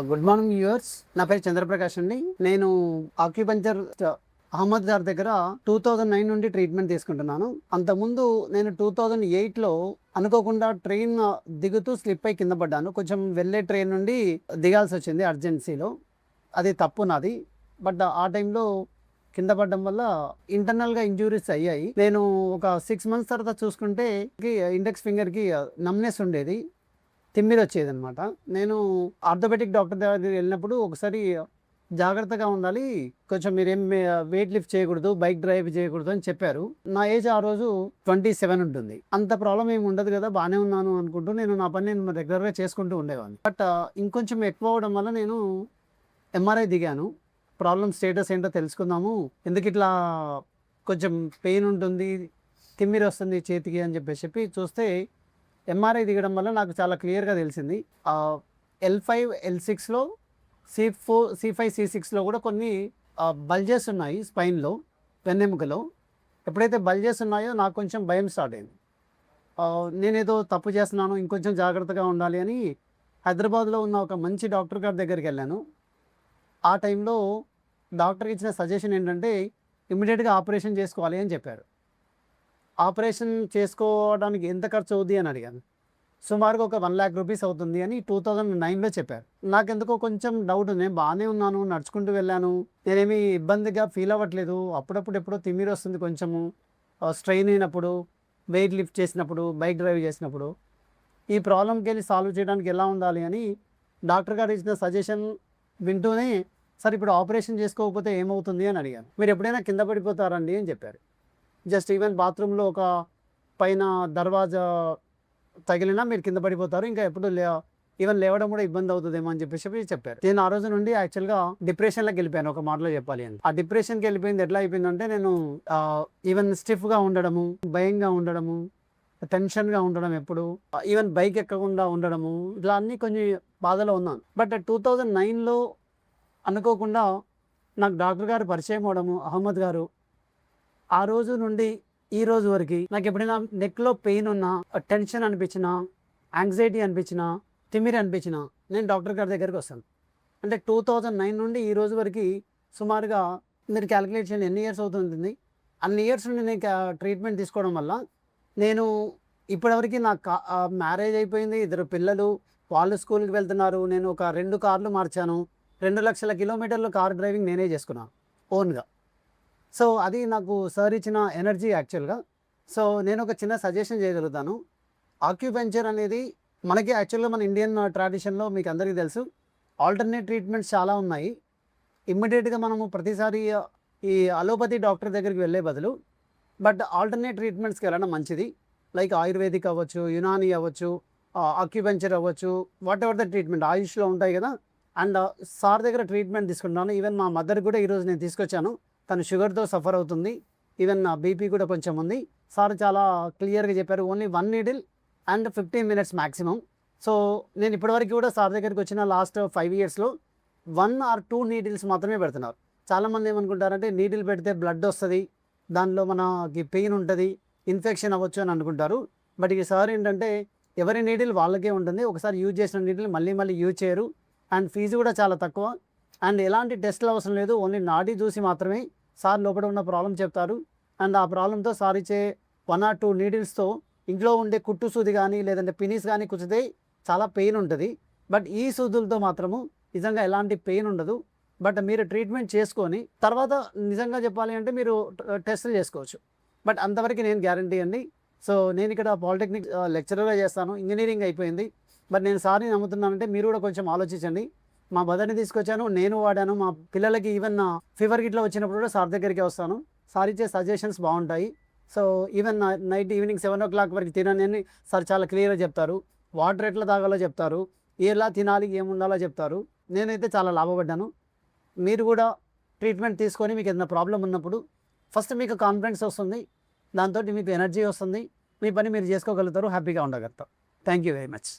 Good morning viewers. నా పేరు చంద్రప్రకాష్ అండి. నేను ఆక్యుపంచర్ అహ్మద్ గారి దగ్గర 2009 నుండి ట్రీట్మెంట్ తీసుకుంటున్నాను. అంతకుముందు నేను 2008లో అనుకోకుండా ట్రైన్ దిగుతూ స్లిప్ అయి కింద పడ్డాను. కొంచెం వెళ్ళే ట్రైన్ నుండి దిగాల్సి వచ్చింది అర్జెన్సీలో. అది తప్పు నాది. బట్ ఆ టైంలో కింద పడడం వల్ల ఇంటర్నల్గా ఇంజురీస్ అయ్యాయి. నేను ఒక 6 మంత్స్ తర్వాత చూసుకుంటే ఇండెక్స్ ఫింగర్కి నమ్నెస్ ఉండేది, తిమ్మిరి వచ్చేదనమాట. నేను ఆర్థోపెడిక్ డాక్టర్ దగ్గరికి వెళ్ళినప్పుడు ఒకసారి జాగ్రత్తగా ఉండాలి, కొంచెం మీరేం వెయిట్ లిఫ్ట్ చేయకూడదు, బైక్ డ్రైవ్ చేయకూడదు అని చెప్పారు. నా ఏజ్ ఆ రోజు 27 ఉంటుంది. అంత ప్రాబ్లం ఏమి ఉండదు కదా, బాగానే ఉన్నాను అనుకుంటూ నేను నా పని నేను రెగ్యులర్గా చేసుకుంటూ ఉండేవాడిని. బట్ ఇంకొంచెం ఎక్కువ అవడం వల్ల నేను ఎంఆర్ఐ దిగాను. ప్రాబ్లం స్టేటస్ ఏంటో తెలుసుకుందాము, ఎందుకు ఇట్లా కొంచెం పెయిన్ ఉంటుంది, తిమ్మిరి వస్తుంది చేతికి అని చెప్పి చూస్తే ఎంఆర్ఐ దిగడం వల్ల నాకు చాలా క్లియర్గా తెలిసింది. L5 L6లో C5 C6లో కూడా కొన్ని బల్జెస్ ఉన్నాయి స్పైన్లో, వెన్నెముకలో. ఎప్పుడైతే బల్జెస్ ఉన్నాయో నాకు కొంచెం భయం స్టార్ట్ అయింది. నేనేదో తప్పు చేస్తున్నాను, ఇంకొంచెం జాగ్రత్తగా ఉండాలి అని హైదరాబాద్లో ఉన్న ఒక మంచి డాక్టర్ గారి దగ్గరికి వెళ్ళాను. ఆ టైంలో డాక్టర్కి ఇచ్చిన సజెషన్ ఏంటంటే ఇమ్మీడియట్గా ఆపరేషన్ చేసుకోవాలి అని చెప్పారు. ఆపరేషన్ చేసుకోవడానికి ఎంత ఖర్చు అవుద్ది అని అడిగాను. సుమారుగా ఒక 1 lakh రూపీస్ అవుతుంది అని 2009లో చెప్పారు. నాకెందుకో కొంచెం డౌట్, నేను బాగానే ఉన్నాను, నడుచుకుంటూ వెళ్ళాను, నేనేమి ఇబ్బందిగా ఫీల్ అవ్వట్లేదు. అప్పుడప్పుడు ఎప్పుడో తిమ్మిరి వస్తుంది కొంచెము, స్ట్రెయిన్ అయినప్పుడు, వెయిట్ లిఫ్ట్ చేసినప్పుడు, బైక్ డ్రైవ్ చేసినప్పుడు. ఈ ప్రాబ్లంకి వెళ్ళి సాల్వ్ చేయడానికి ఎలా ఉండాలి అని డాక్టర్ గారు ఇచ్చిన సజెషన్ వింటూనే, సార్ ఇప్పుడు ఆపరేషన్ చేసుకోకపోతే ఏమవుతుంది అని అడిగాను. మీరు ఎప్పుడైనా కింద పడిపోతారండి అని చెప్పారు. జస్ట్ ఈవెన్ బాత్రూంలో ఒక పైన దర్వాజా తగిలినా మీరు కింద పడిపోతారు, ఇంకా ఎప్పుడు ఈవెన్ లేవడం కూడా ఇబ్బంది అవుతుందేమో అని చెప్పారు. నేను ఆ రోజు నుండి యాక్చువల్గా డిప్రెషన్లోకి వెళ్ళిపోయాను, ఒక మాటలో చెప్పాలి అని. ఆ డిప్రెషన్కి వెళ్ళిపోయింది ఎట్లా అయిపోయిందంటే, నేను ఈవెన్ స్టిఫ్గా ఉండడము, భయంగా ఉండడము, టెన్షన్గా ఉండడం, ఎప్పుడు ఈవెన్ బైక్ ఎక్కకుండా ఉండడము, ఇట్లా అన్నీ కొంచెం బాధలో ఉన్నాను. బట్ 2009లో అనుకోకుండా నాకు డాక్టర్ గారు పరిచయం అవడము, అహ్మద్ గారు. ఆ రోజు నుండి ఈ రోజు వరకు నాకు ఎప్పుడైనా నెక్లో పెయిన్ ఉన్నా, టెన్షన్ అనిపించినా, యాంగ్జైటీ అనిపించినా, తిమ్మిరి అనిపించినా నేను డాక్టర్ గారి దగ్గరికి వస్తాను. అంటే 2009 నుండి ఈ రోజు వరకు సుమారుగా మీరు క్యాలిక్యులేట్ చేయండి ఎన్ని ఇయర్స్ అవుతుంది. అన్ని ఇయర్స్ నుండి నేను ట్రీట్మెంట్ తీసుకోవడం వల్ల నేను ఇప్పటివరకు నాకు మ్యారేజ్ అయిపోయింది, 2 పిల్లలు, వాళ్ళు స్కూల్కి వెళ్తున్నారు. నేను ఒక 2 కార్లు మార్చాను, 2 లక్షల కిలోమీటర్లు కార్ డ్రైవింగ్ నేనే చేసుకున్నాను ఓన్గా. సో అది నాకు సార్ ఇచ్చిన ఎనర్జీ యాక్చువల్గా. సో నేను ఒక చిన్న సజెషన్ చేయగలుగుతాను. ఆక్యుపంచర్ అనేది మనకి యాక్చువల్గా మన ఇండియన్ ట్రెడిషన్లో మీకు అందరికీ తెలుసు, ఆల్టర్నేట్ ట్రీట్మెంట్స్ చాలా ఉన్నాయి. ఇమ్మీడియట్గా మనము ప్రతిసారి ఈ అలోపతి డాక్టర్ దగ్గరికి వెళ్ళే బదులు బట్ ఆల్టర్నేట్ ట్రీట్మెంట్స్కి వెళ్ళడం మంచిది. లైక్ ఆయుర్వేదిక్ అవ్వచ్చు, యునానీ అవ్వచ్చు, ఆక్యుపంచర్ అవ్వచ్చు, వాట్ ఎవర్ ద ట్రీట్మెంట్ ఆయుష్లో ఉంటాయి కదా. అండ్ సార్ దగ్గర ట్రీట్మెంట్ తీసుకుంటున్నాను. ఈవెన్ మా మదర్ కూడా ఈరోజు నేను తీసుకొచ్చాను, తను షుగర్తో సఫర్ అవుతుంది, ఈవెన్ నా బీపీ కూడా కొంచెం ఉంది. సార్ చాలా క్లియర్గా చెప్పారు, only 1 needle and 15 minutes maximum. So నేను ఇప్పటివరకు కూడా సార్ దగ్గరికి వచ్చిన లాస్ట్ 5 yearsలో 1 or 2 needles మాత్రమే పెడుతున్నారు. చాలామంది ఏమనుకుంటారంటే నీడిల్ పెడితే బ్లడ్ వస్తుంది, దానిలో మనకి పెయిన్ ఉంటుంది, ఇన్ఫెక్షన్ అవ్వచ్చు అని అనుకుంటారు. బట్ ఈ సార్ ఏంటంటే ఎవరి నీడిల్ వాళ్ళకే ఉంటుంది. ఒకసారి యూజ్ చేసిన నీడిల్ మళ్ళీ మళ్ళీ యూజ్ చేయరు. అండ్ ఫీజు కూడా చాలా తక్కువ. అండ్ ఎలాంటి టెస్ట్లు అవసరం లేదు, ఓన్లీ నాడీ చూసి మాత్రమే సార్ లోపల ఉన్న ప్రాబ్లం చెప్తారు. అండ్ ఆ ప్రాబ్లంతో సార్ ఇచ్చే 1 or 2 needlesతో ఇంట్లో ఉండే కుట్టు సూది కానీ లేదంటే పినీస్ కానీ కుచ్చితే చాలా పెయిన్ ఉంటుంది. బట్ ఈ సూదులతో మాత్రము నిజంగా ఎలాంటి పెయిన్ ఉండదు. బట్ మీరు ట్రీట్మెంట్ చేసుకొని తర్వాత నిజంగా చెప్పాలి అంటే మీరు టెస్టులు చేసుకోవచ్చు. బట్ అంతవరకు నేను గ్యారంటీ అండి. సో నేను ఇక్కడ పాలిటెక్నిక్ లెక్చరర్గా చేస్తాను, ఇంజనీరింగ్ అయిపోయింది. బట్ నేను సార్ని నమ్ముతున్నానంటే మీరు కూడా కొంచెం ఆలోచించండి. మా మదర్ని తీసుకొచ్చాను, నేను వాడాను, మా పిల్లలకి ఈవెన్ ఫీవర్ గిట్లా వచ్చినప్పుడు కూడా సార్ దగ్గరికి వస్తాను. సార్ ఇచ్చే సజెషన్స్ బాగుంటాయి. సో ఈవెన్ ఈవినింగ్ 7 o'clock వరకు తినని సార్ చాలా క్లియర్గా చెప్తారు. వాటర్ ఎట్లా తాగాలో చెప్తారు, ఎలా తినాలి, ఏముండాలో చెప్తారు. నేనైతే చాలా లాభపడ్డాను. మీరు కూడా ట్రీట్మెంట్ తీసుకొని మీకు ఏదైనా ప్రాబ్లం ఉన్నప్పుడు ఫస్ట్ మీకు కాన్ఫిడెన్స్ వస్తుంది, దాంతో మీకు ఎనర్జీ వస్తుంది, మీ పని మీరు చేసుకోగలుగుతారు, హ్యాపీగా ఉండగలుగుతారు. Thank you very much.